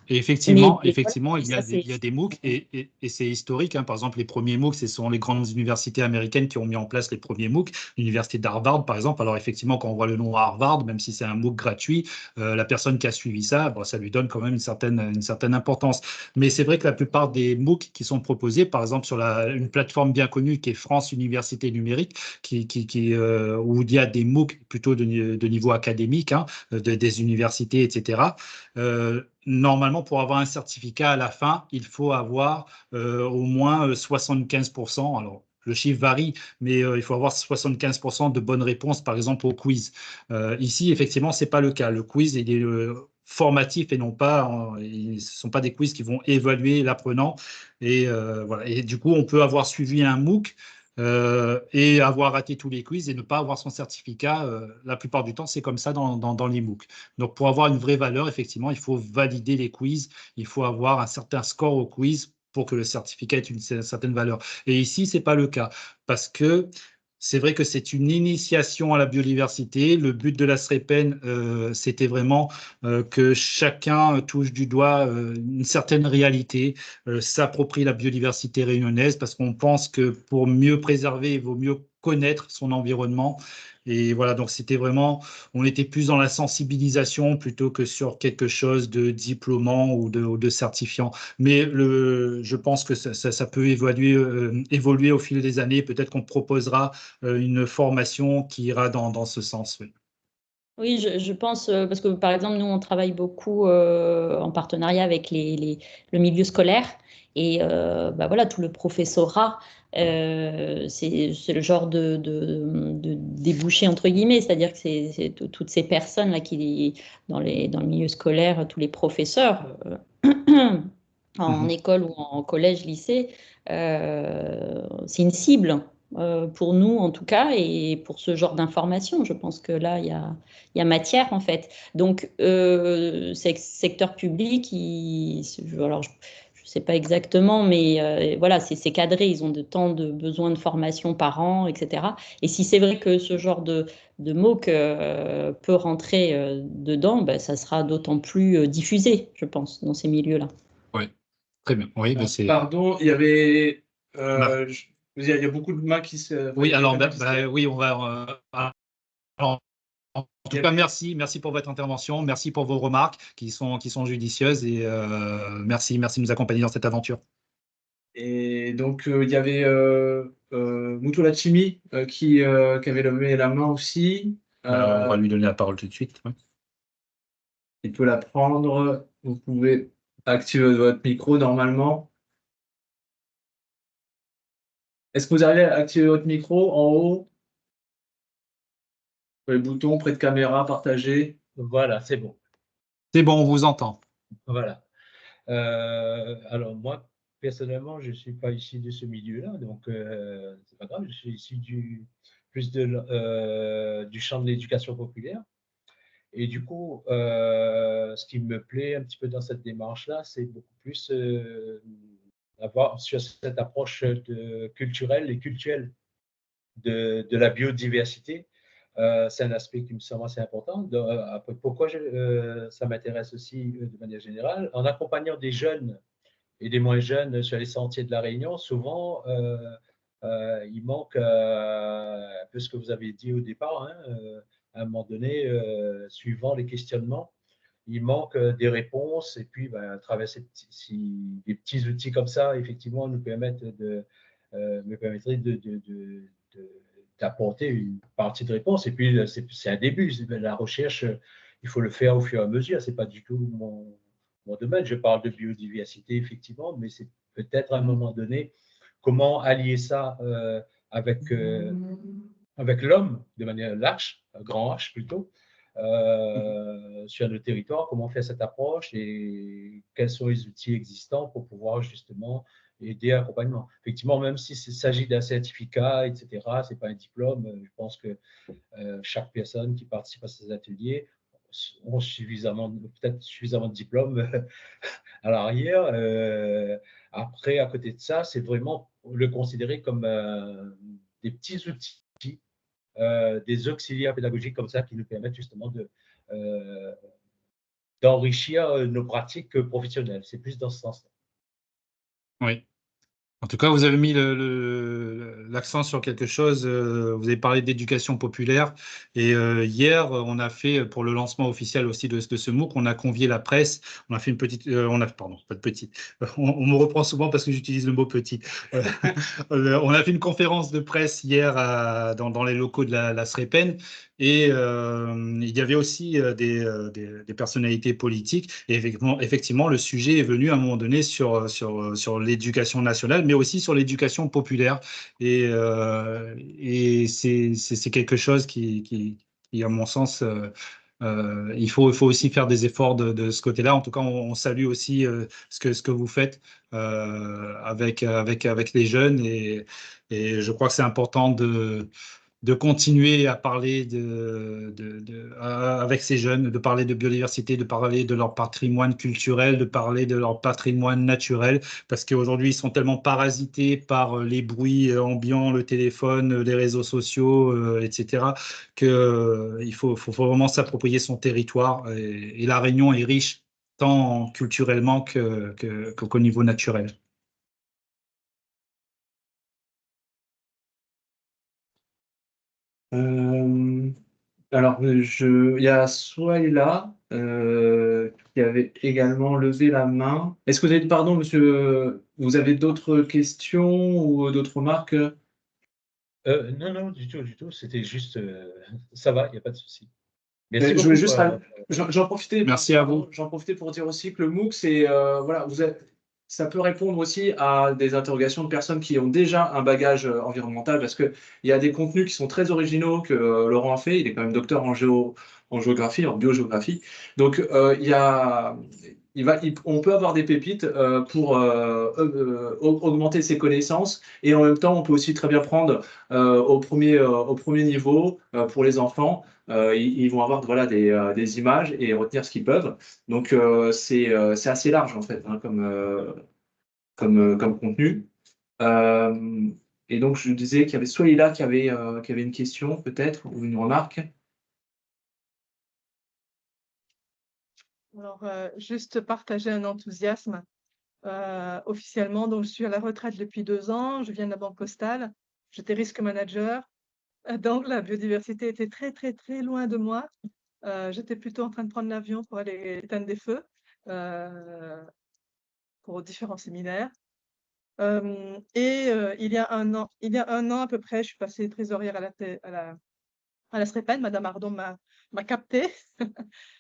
B: Et
C: mais
B: effectivement,
C: voilà,
B: il y
C: ça
B: a il y a des MOOC et c'est historique. Hein. Par exemple, les premiers MOOC, ce sont les grandes universités américaines qui ont mis en place les premiers MOOC. L'université d'Harvard, par exemple. Alors effectivement, quand on voit le nom Harvard, même si c'est un MOOC gratuit, la personne qui a suivi ça, bon, ça lui donne quand même une certaine importance. Mais c'est vrai que la plupart des MOOC qui sont proposés, par exemple sur une plateforme bien connue qui est France Université Numérique, où il y a des MOOC plutôt de niveau académique, hein, des universités, etc. Normalement, pour avoir un certificat à la fin, il faut avoir au moins 75%. Alors, le chiffre varie, mais il faut avoir 75% de bonnes réponses, par exemple, au quiz. Ici, effectivement, ce n'est pas le cas. Le quiz, il est formatif et non pas, ce ne sont pas des quiz qui vont évaluer l'apprenant. Et, voilà. Et du coup, on peut avoir suivi un MOOC et avoir raté tous les quiz et ne pas avoir son certificat. La plupart du temps, c'est comme ça dans les MOOC. Donc, pour avoir une vraie valeur, effectivement, il faut valider les quiz, il faut avoir un certain score au quiz pour que le certificat ait une certaine valeur. Et ici, ce n'est pas le cas parce que c'est vrai que c'est une initiation à la biodiversité. Le but de la SREPEN, c'était vraiment que chacun touche du doigt une certaine réalité, s'approprie la biodiversité réunionnaise parce qu'on pense que pour mieux préserver, il vaut mieux connaître son environnement. Et voilà, donc c'était vraiment, on était plus dans la sensibilisation plutôt que sur quelque chose de diplômant ou de certifiant. Mais je pense que ça peut évoluer au fil des années. Peut-être qu'on proposera une formation qui ira dans ce sens. Oui.
C: Oui, je pense, parce que par exemple, nous, on travaille beaucoup en partenariat avec le milieu scolaire et bah, voilà, tout le professorat, c'est le genre de débouché, entre guillemets, c'est-à-dire que c'est toutes ces personnes-là dans le milieu scolaire, tous les professeurs en école ou en collège, lycée, c'est une cible pour nous en tout cas et pour ce genre d'information. Je pense que là, il y a matière en fait. Donc, secteur public, alors je ne sais pas exactement, mais voilà, c'est cadré. Ils ont tant de besoins de formation par an, etc. Et si c'est vrai que ce genre de MOOC peut rentrer dedans, ben, ça sera d'autant plus diffusé, je pense, dans ces milieux-là.
B: Oui, très bien. Oui, ben
A: Pardon, il y avait.
B: bah,
A: Il y a beaucoup de mains qui se.
B: oui,
A: Il y a
B: alors,
A: quelqu'un qui se lève.
B: oui, on va. Alors, en
A: Il y
B: tout cas,
A: avait-
B: merci pour votre intervention, merci pour vos remarques qui sont judicieuses et merci de nous accompagner dans cette aventure.
A: Et donc, il y avait Mutula Chimi qui avait levé la main aussi.
B: On va lui donner la parole tout de suite. Ouais.
A: il peut la prendre. Vous pouvez activer votre micro normalement. Est-ce que vous arrivez à activer votre micro en haut? Les boutons près de caméra, partager.
D: Voilà, c'est bon.
B: C'est bon, on vous entend.
D: Voilà. Alors moi, personnellement, je ne suis pas issu de ce milieu-là, donc c'est pas grave. Je suis issu du champ de l'éducation populaire. Et du coup, ce qui me plaît un petit peu dans cette démarche-là, c'est beaucoup plus avoir sur cette approche culturelle et cultuelle de la biodiversité. C'est un aspect qui me semble assez important. Pourquoi ça m'intéresse aussi de manière générale? En accompagnant des jeunes et des moins jeunes sur les sentiers de la Réunion, souvent, il manque un peu ce que vous avez dit au départ, hein, à un moment donné, suivant les questionnements, il manque des réponses. Et puis, à travers des petits outils comme ça, effectivement, me permettraient d'apporter une partie de réponse. Et puis, c'est un début. La recherche, il faut le faire au fur et à mesure. Ce n'est pas du tout mon domaine. Je parle de biodiversité, effectivement, mais c'est peut-être à un moment donné comment allier ça avec l'homme de manière large, grand H plutôt, sur le territoire, comment faire cette approche et quels sont les outils existants pour pouvoir justement aider à l'accompagnement. Effectivement, même s'il s'agit d'un certificat, etc., ce n'est pas un diplôme, je pense que chaque personne qui participe à ces ateliers ont peut-être suffisamment de diplômes à l'arrière. Après, à côté de ça, c'est vraiment le considérer comme des petits outils, des auxiliaires pédagogiques comme ça qui nous permettent justement d'enrichir nos pratiques professionnelles. C'est plus dans ce sens-là.
B: Oui. En tout cas, vous avez mis l'accent sur quelque chose. Vous avez parlé d'éducation populaire. Et hier, on a fait, pour le lancement officiel aussi de ce MOOC, on a convié la presse. On a fait une petite. Pardon, pas de petite. On me reprend souvent parce que j'utilise le mot petit. On a fait une conférence de presse hier dans les locaux de la SREPEN. Et il y avait aussi des personnalités politiques. Et effectivement, le sujet est venu à un moment donné sur l'éducation nationale, mais aussi sur l'éducation populaire. Et c'est quelque chose qui, à mon sens, il faut aussi faire des efforts de ce côté-là. En tout cas, on salue aussi ce que vous faites avec les jeunes. Et je crois que c'est important de continuer à parler avec ces jeunes, de parler de biodiversité, de parler de leur patrimoine culturel, de parler de leur patrimoine naturel, parce qu'aujourd'hui, ils sont tellement parasités par les bruits ambiants, le téléphone, les réseaux sociaux, etc., qu'il faut vraiment s'approprier son territoire. Et La Réunion est riche tant culturellement qu'au niveau naturel.
A: Alors, il y a Souhaïla qui avait également levé la main. Est-ce que vous avez, pardon, monsieur, vous avez d'autres questions ou d'autres remarques?
D: Non, non, du tout. C'était juste, ça va, il n'y a pas de souci. Merci
A: Je
D: beaucoup.
A: voulais juste j'en profitais.
B: Merci à vous.
A: J'en profitais pour dire aussi que le MOOC, c'est voilà, ça peut répondre aussi à des interrogations de personnes qui ont déjà un bagage environnemental, parce que il y a des contenus qui sont très originaux que Laurent a fait. Il est quand même docteur en géographie, en biogéographie. Donc on peut avoir des pépites pour augmenter ses connaissances, et en même temps, on peut aussi très bien prendre au premier niveau pour les enfants. Ils vont avoir voilà, des images et retenir ce qu'ils peuvent. Donc, c'est assez large, en fait, hein, comme contenu. Euh, et donc, je disais qu'il y avait Soïla qui avait une question, peut-être, ou une remarque.
E: Alors, juste partager un enthousiasme. Officiellement, donc, je suis à la retraite depuis 2 ans. Je viens de la Banque Postale. J'étais risque manager. Donc, la biodiversité était très, très, très loin de moi. J'étais plutôt en train de prendre l'avion pour aller éteindre des feux pour différents séminaires. Il y a un an à peu près, je suis passée trésorière à à la SREPEN. Madame Ardon m'a capté.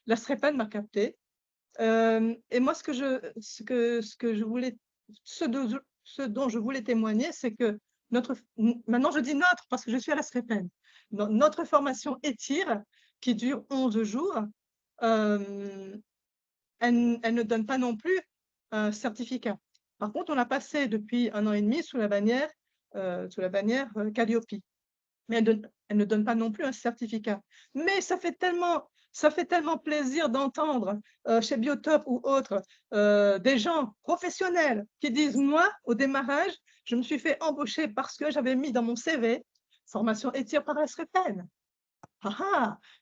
E: La SREPEN m'a capté. Et moi, ce dont je voulais témoigner, c'est que maintenant je dis notre parce que je suis à la SREPEN. Notre formation ETIR, qui dure 11 jours, elle ne donne pas non plus un certificat. Par contre, on a passé depuis 1 an et demi sous la bannière Calliope. Mais elle ne donne pas non plus un certificat. Mais ça fait tellement plaisir d'entendre chez Biotop ou autres des gens professionnels qui disent, moi, au démarrage, je me suis fait embaucher parce que j'avais mis dans mon CV formation ETIR par la SREPEN.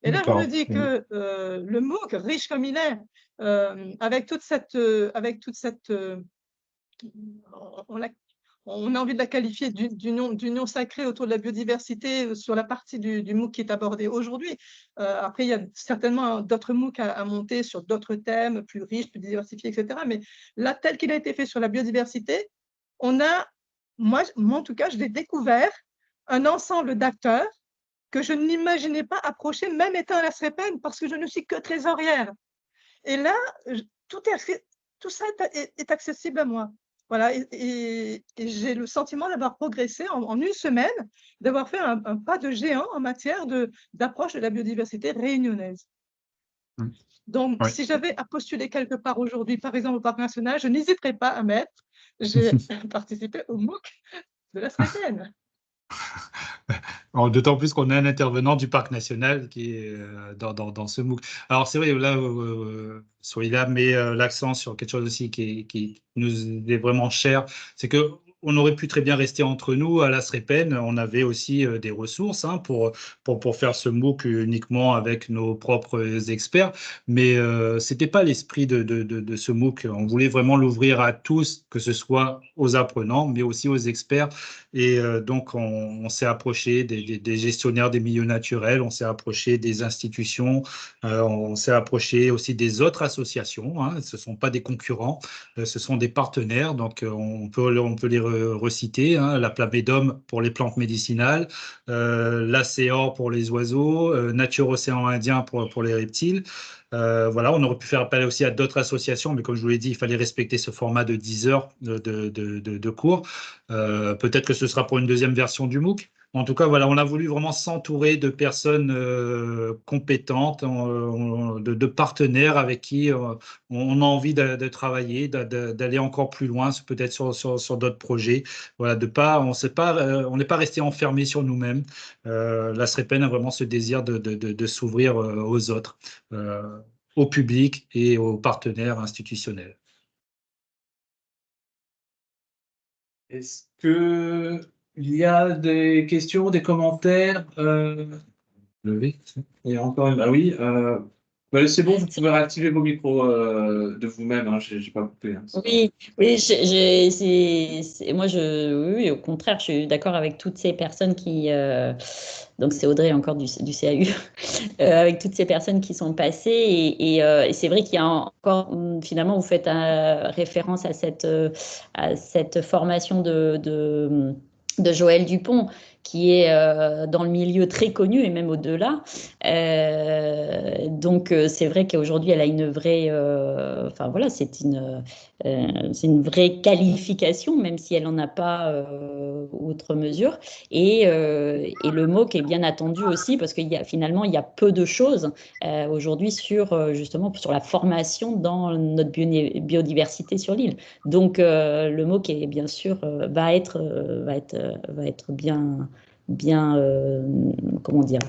E: Et là, je me dis que le MOOC, riche comme il est, avec toute cette on a envie de la qualifier d'union sacrée autour de la biodiversité sur la partie du MOOC qui est abordée aujourd'hui. Après, il y a certainement d'autres MOOC à monter sur d'autres thèmes plus riches, plus diversifiés, etc. Mais là, tel qu'il a été fait sur la biodiversité, moi en tout cas, je l'ai découvert, un ensemble d'acteurs que je n'imaginais pas approcher, même étant à la SREPEN, parce que je ne suis que trésorière. Et là, tout ça est accessible à moi. Voilà, et j'ai le sentiment d'avoir progressé en une semaine, d'avoir fait un pas de géant en matière d'approche de la biodiversité réunionnaise. Donc, si j'avais à postuler quelque part aujourd'hui, par exemple au Parc national, je n'hésiterais pas à mettre « j'ai participé au MOOC de la SREPEN ».
B: D'autant plus qu'on a un intervenant du Parc national qui est dans ce MOOC. Alors, c'est vrai, là, Souhaïla met l'accent sur quelque chose aussi qui nous est vraiment cher, c'est que on aurait pu très bien rester entre nous à la SREPEN. On avait aussi des ressources pour faire ce MOOC uniquement avec nos propres experts, mais c'était pas l'esprit de ce MOOC. On voulait vraiment l'ouvrir à tous, que ce soit aux apprenants, mais aussi aux experts. Et donc, on s'est approché des gestionnaires des milieux naturels, on s'est approché des institutions, on s'est approché aussi des autres associations. Ce ne sont pas des concurrents, ce sont des partenaires. Donc, on peut les reciter, la Plamédome pour les plantes médicinales, l'ACEOR pour les oiseaux, Nature Océan Indien pour les reptiles. Voilà, on aurait pu faire appel aussi à d'autres associations, mais comme je vous l'ai dit, il fallait respecter ce format de 10 heures de cours. Peut-être que ce sera pour une deuxième version du MOOC. En tout cas, voilà, on a voulu vraiment s'entourer de personnes compétentes, de partenaires avec qui on a envie de travailler, d'aller encore plus loin, peut-être sur d'autres projets. Voilà, on n'est pas resté enfermé sur nous-mêmes. La SREPEN a vraiment ce désir de s'ouvrir aux autres, au public et aux partenaires institutionnels.
A: Est-ce qu'il y a des questions, des commentaires
B: Levé.
A: Il y a encore une. Ah oui. C'est bon, vous pouvez réactiver vos micros de vous-même. J'ai pas coupé.
C: Oui, moi, oui, au contraire, je suis d'accord avec toutes ces personnes qui. Donc, c'est Audrey encore du CAU, avec toutes ces personnes qui sont passées. Et c'est vrai qu'il y a encore, finalement, vous faites référence à cette formation de Joël Dupont, qui est dans le milieu très connu et même au-delà. Donc, c'est vrai qu'aujourd'hui, elle a une vraie... Enfin, voilà, c'est une vraie qualification, même si elle n'en a pas outre mesure. Et le MOOC est bien attendu aussi, parce qu'il y a finalement, il y a peu de choses aujourd'hui justement sur la formation dans notre biodiversité sur l'île. Donc, le MOOC est bien sûr va être bien comment dire,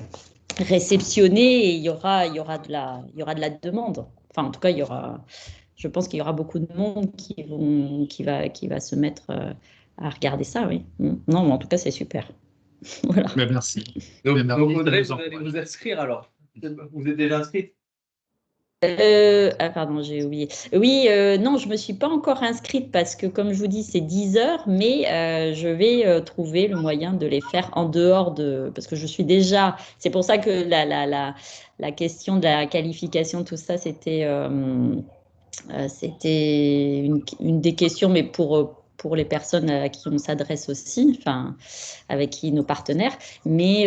C: réceptionné, et il y aura de la demande. Enfin, en tout cas, je pense qu'il y aura beaucoup de monde qui va se mettre à regarder ça, oui. Non, mais en tout cas, c'est super. Voilà.
B: Mais merci.
A: Donc, Audrey, vous allez vous inscrire alors. Vous êtes déjà inscrite?
C: Pardon, j'ai oublié. Oui, non, je ne me suis pas encore inscrite parce que, comme je vous dis, c'est 10 heures, mais je vais trouver le moyen de les faire en dehors parce que je suis déjà... C'est pour ça que la question de la qualification, tout ça, c'était une des questions, mais pour pour les personnes à qui on s'adresse aussi, enfin, avec qui nos partenaires. Mais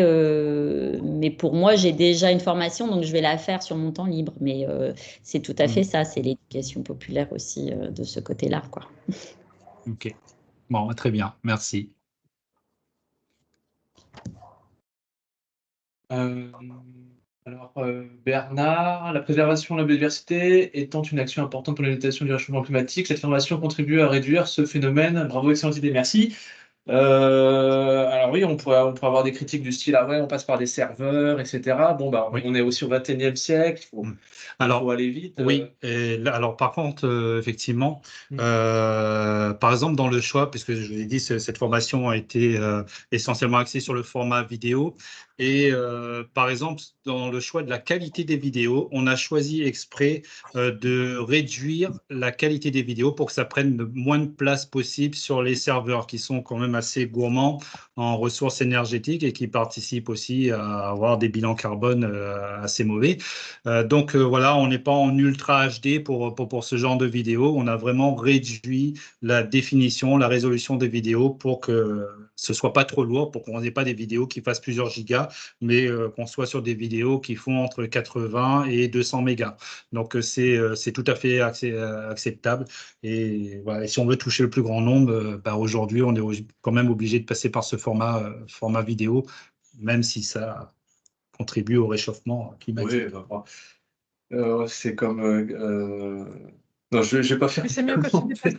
C: pour moi, j'ai déjà une formation, donc je vais la faire sur mon temps libre. Mais c'est tout à fait ça, c'est l'éducation populaire aussi de ce côté-là, quoi.
B: Ok. Bon, très bien. Merci.
A: Bernard, la préservation de la biodiversité étant une action importante pour la limitation du réchauffement climatique, cette formation contribue à réduire ce phénomène. Bravo, excellente idée, merci. Alors oui, on pourrait avoir des critiques du style, ah ouais, on passe par des serveurs, etc. Bon, bah,
B: Oui.
A: on est aussi au XXIe siècle, il
B: Alors,
A: faut aller vite.
B: oui, et là, alors par contre, effectivement, par exemple dans le choix, puisque je vous ai dit, cette formation a été essentiellement axée sur le format vidéo, et par exemple, dans le choix de la qualité des vidéos, on a choisi exprès de réduire la qualité des vidéos pour que ça prenne le moins de place possible sur les serveurs qui sont quand même assez gourmands en ressources énergétiques et qui participent aussi à avoir des bilans carbone assez mauvais. Donc voilà, on n'est pas en ultra HD pour ce genre de vidéo. On a vraiment réduit la définition, la résolution des vidéos pour que ce soit pas trop lourd, pour qu'on n'ait pas des vidéos qui fassent plusieurs gigas, mais qu'on soit sur des vidéos qui font entre 80 et 200 mégas. Donc c'est tout à fait acceptable. Et voilà, et si on veut toucher le plus grand nombre, bah, aujourd'hui, on est quand même obligé de passer par ce format vidéo, même si ça contribue au réchauffement climatique.
A: Oui, c'est comme. Non, je vais pas faire.
E: Mais c'est mieux que se déplacer.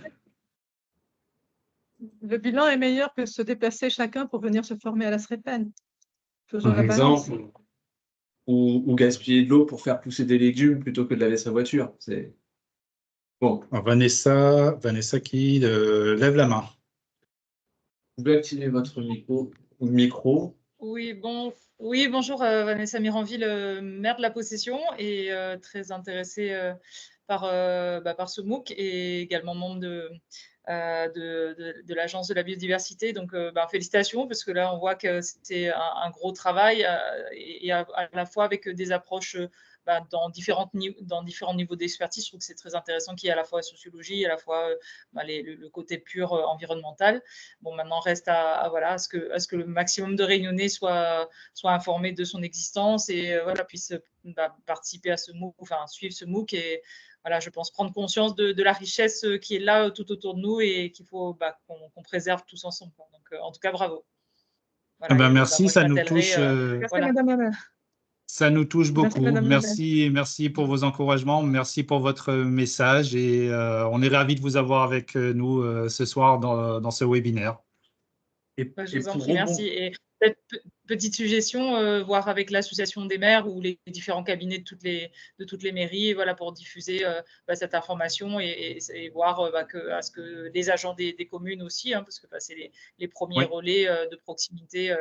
E: Le bilan est meilleur que se déplacer chacun pour venir se former à la SREPEN. Faisons
A: Par
E: la balance.
A: exemple, ou gaspiller de l'eau pour faire pousser des légumes plutôt que de laver sa voiture. C'est bon.
B: Alors, Vanessa qui lève la main.
A: Vous pouvez activer votre micro.
F: Oui, bonjour, Vanessa Miranville, maire de la Possession et très intéressée par ce MOOC et également membre de l'Agence de la biodiversité. Donc, félicitations, parce que là, on voit que c'était un gros travail et à la fois avec des approches dans différents niveaux d'expertise. Je trouve que c'est très intéressant qu'il y ait à la fois la sociologie, à la fois le côté pur environnemental. Bon, maintenant, reste à ce que le maximum de Réunionnais soient informés de son existence et puissent participer à ce MOOC, enfin suivre ce MOOC et voilà, je pense prendre conscience de la richesse qui est là tout autour de nous et qu'il faut qu'on préserve tous ensemble. Donc, en tout cas, bravo. Voilà,
B: merci, ça nous touche.
E: Merci, Madame la maire.
B: Ça nous touche beaucoup.
E: Merci,
B: merci pour vos encouragements, merci pour votre message et on est ravis de vous avoir avec nous ce soir dans ce webinaire.
F: Je vous en prie, merci. Et peut-être petite suggestion, voir avec l'association des maires ou les différents cabinets de toutes les mairies, voilà, pour diffuser cette information et voir à ce que les agents des communes aussi, hein, parce que c'est les premiers relais de proximité,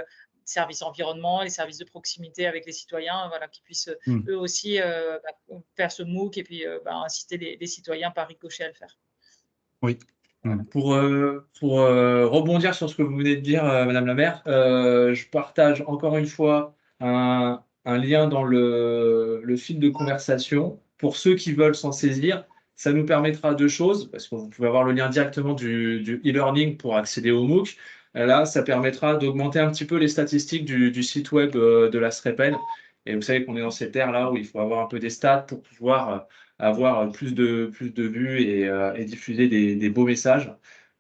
F: services environnement, les services de proximité avec les citoyens, voilà, qui puissent eux aussi faire ce MOOC et puis inciter les citoyens par ricochet à le faire.
B: Oui.
A: Voilà. Pour rebondir sur ce que vous venez de dire, Madame la maire, je partage encore une fois un lien dans le fil de conversation. Pour ceux qui veulent s'en saisir, ça nous permettra deux choses, parce que vous pouvez avoir le lien directement du e-learning pour accéder au MOOC. Là, ça permettra d'augmenter un petit peu les statistiques du site web de la SREPEN. Et vous savez qu'on est dans cette ère-là où il faut avoir un peu des stats pour pouvoir avoir plus de vues et diffuser des beaux messages.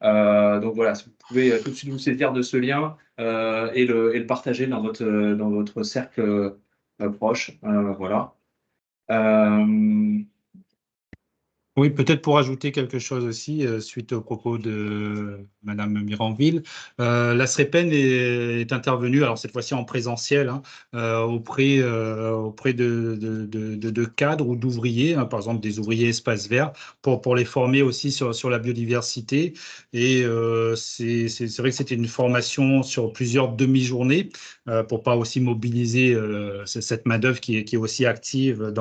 A: Donc voilà, si vous pouvez tout de suite vous saisir de ce lien et le partager dans votre cercle proche. Voilà.
B: Oui, peut-être pour ajouter quelque chose aussi, suite aux propos de Madame Miranville, la SREPEN est intervenue, alors cette fois-ci en présentiel, auprès de cadres ou d'ouvriers, par exemple des ouvriers espaces verts, pour les former aussi sur la biodiversité. Et c'est vrai que c'était une formation sur plusieurs demi-journées, pour pas aussi mobiliser cette main-d'œuvre qui est aussi active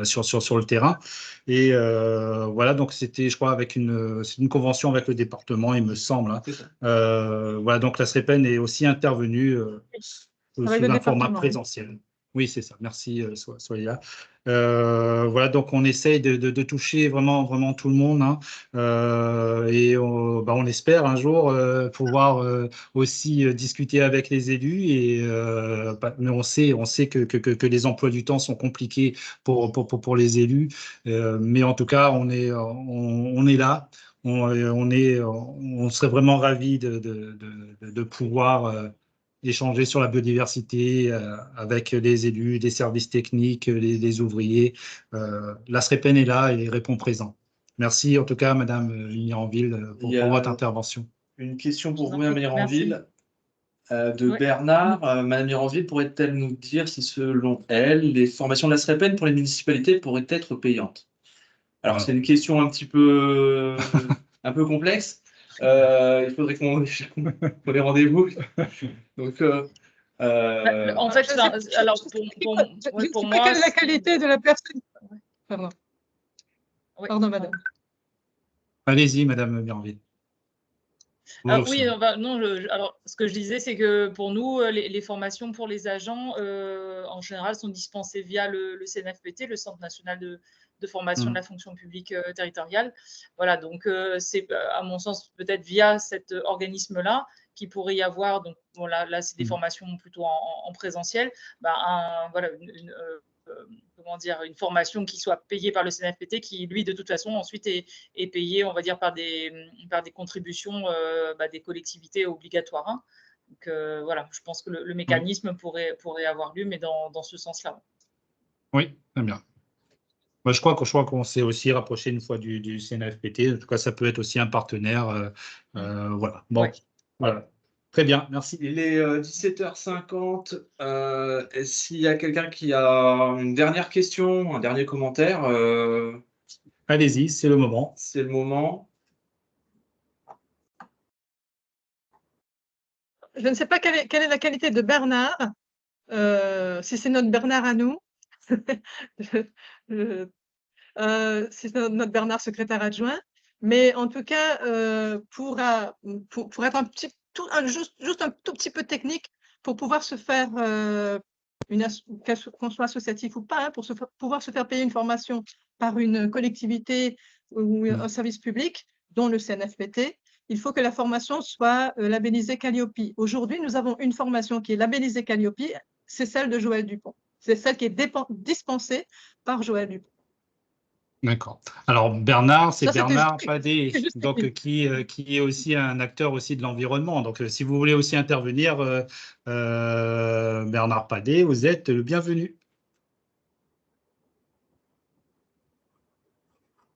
B: sur le terrain. Et voilà, donc c'était, je crois, avec une convention avec le département, il me semble. Voilà, donc la SREPEN est aussi intervenue sous un format présentiel. Oui, c'est ça. Merci, soyez là. Voilà, donc on essaye de toucher vraiment tout le monde. Et on espère un jour pouvoir aussi discuter avec les élus. Mais on sait que les emplois du temps sont compliqués pour les élus. Mais en tout cas, on est là. On serait vraiment ravis de pouvoir échanger sur la biodiversité avec les élus, les services techniques, les ouvriers. La SREPEN est là et répond présent. Merci en tout cas, Madame Miranville, pour votre intervention.
A: Une question pour vous,
F: Merci.
A: Madame Miranville, de
F: Oui.
A: Bernard. Madame Miranville, pourrait-elle nous dire si, selon elle, les formations de la SREPEN pour les municipalités pourraient être payantes? Alors, c'est une question un petit peu, un peu complexe. Il faudrait qu'on ait rendez-vous. Donc,
F: En fait, alors pour moi,
E: quelle est la qualité de la personne. Pardon.
F: Oui.
E: Pardon, madame.
B: Allez-y, Madame Miranville.
F: Oui, non, alors ce que je disais, c'est que pour nous, les formations pour les agents, en général, sont dispensées via le CNFPT, le Centre national de formation de la fonction publique territoriale. Voilà, donc c'est à mon sens peut-être via cet organisme-là qu'il pourrait y avoir, donc bon, là c'est des formations plutôt en présentiel, voilà, comment dire, une formation qui soit payée par le CNFPT, qui lui de toute façon ensuite est payé, on va dire, par des contributions des collectivités obligatoires. Hein. Donc voilà, je pense que le mécanisme pourrait avoir lieu, mais dans ce sens-là.
B: Oui, très bien. Moi, je crois qu'on s'est aussi rapproché une fois du CNFPT. En tout cas, ça peut être aussi un partenaire. Voilà. Bon, voilà. Très bien, merci.
A: Il est 17h50. S'il y a quelqu'un qui a une dernière question, un dernier commentaire,
B: allez-y, c'est le moment.
A: C'est le moment.
E: Je ne sais pas quelle est la qualité de Bernard, si c'est notre Bernard à nous. Si c'est notre Bernard secrétaire adjoint. Mais en tout cas, pour être juste un tout petit peu technique, pour pouvoir se faire, qu'on soit associatif ou pas, hein, pour pouvoir se faire payer une formation par une collectivité ou un service public, dont le CNFPT, il faut que la formation soit labellisée Calliope. Aujourd'hui, nous avons une formation qui est labellisée Calliope, c'est celle de Joël Dupont. C'est celle qui est dispensée par Joël Dupont.
B: D'accord. Alors Bernard, c'est Bernard
E: juste
B: Padé, donc qui est aussi un acteur aussi de l'environnement. Donc si vous voulez aussi intervenir, Bernard Padé, vous êtes le bienvenu.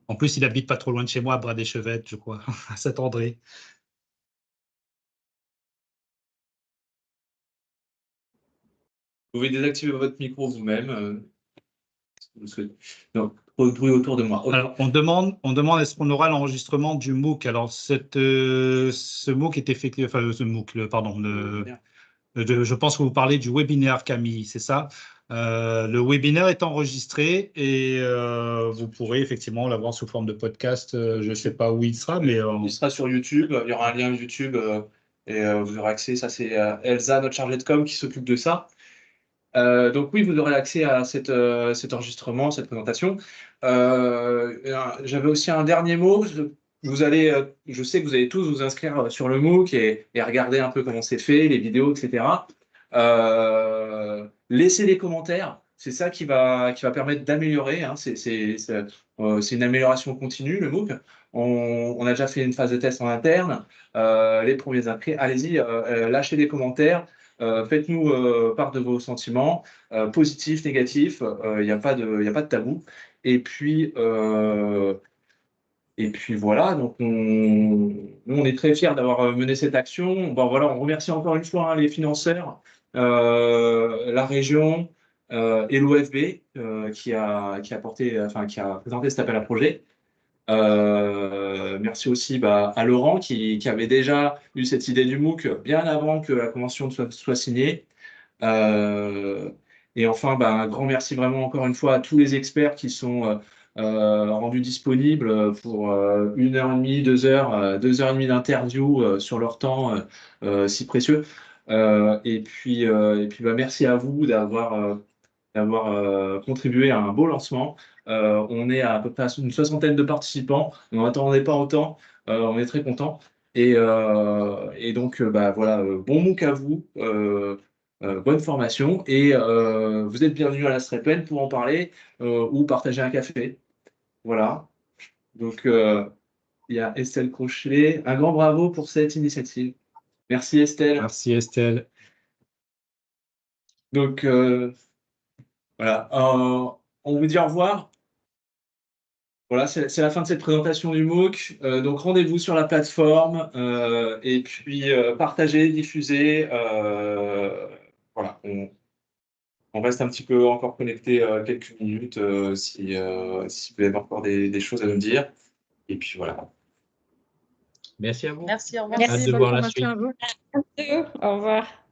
B: En plus, il habite pas trop loin de chez moi, à Bras-des-Chevettes, je crois, à Saint-André.
A: Vous pouvez désactiver votre micro vous-même. Si vous souhaitez. Donc, trop de bruit autour de moi. Okay.
B: Alors, on demande est-ce qu'on aura l'enregistrement du MOOC. Alors, ce MOOC est effectué, enfin, ce MOOC, pardon, je pense que vous parlez du webinaire, Camille, c'est ça? Le webinaire est enregistré et vous pourrez effectivement l'avoir sous forme de podcast. Je ne sais pas où il sera, mais
A: il sera sur YouTube. Il y aura un lien YouTube et vous aurez accès. Ça, c'est Elsa, notre chargée de com, qui s'occupe de ça. Donc oui, vous aurez accès à cet enregistrement, cette présentation. J'avais aussi un dernier mot. Je sais que vous allez tous vous inscrire sur le MOOC et regarder un peu comment c'est fait, les vidéos, etc. Laissez des commentaires. C'est ça qui va permettre d'améliorer. Hein. C'est une amélioration continue, le MOOC. On a déjà fait une phase de test en interne. Les premiers inscrits, allez-y, lâchez des commentaires. Faites-nous part de vos sentiments, positifs, négatifs, il n'y a pas de tabou. Et puis voilà, donc nous, on est très fiers d'avoir mené cette action. Bon, voilà, on remercie encore une fois les financeurs, la région et l'OFB qui a présenté cet appel à projet. Merci aussi à Laurent qui avait déjà eu cette idée du MOOC bien avant que la convention soit signée. Et enfin, un grand merci vraiment encore une fois à tous les experts qui sont rendus disponibles pour 1h30, 2h30 d'interview sur leur temps si précieux. Et puis merci à vous d'avoir contribué à un beau lancement. On est à peu près à une 60aine de participants. On n'en attendait pas autant. On est très contents. Et donc, voilà, bon MOOC à vous, bonne formation. Et vous êtes bienvenus à la SREPEN pour en parler ou partager un café. Voilà. Donc, il y a Estelle Crochet. Un grand bravo pour cette initiative. Merci Estelle.
B: Merci Estelle.
A: Donc, voilà. On vous dit au revoir. Voilà, c'est la fin de cette présentation du MOOC. Donc, rendez-vous sur la plateforme et puis partagez, diffusez. Voilà, on reste un petit peu encore connecté quelques minutes si vous avez encore des choses à nous dire. Et puis voilà.
D: Merci à vous.
F: Merci, au revoir.
E: Merci,
D: Hâte de
E: bonne
D: voir la
E: formation
D: suite.
E: à vous.
C: Au revoir.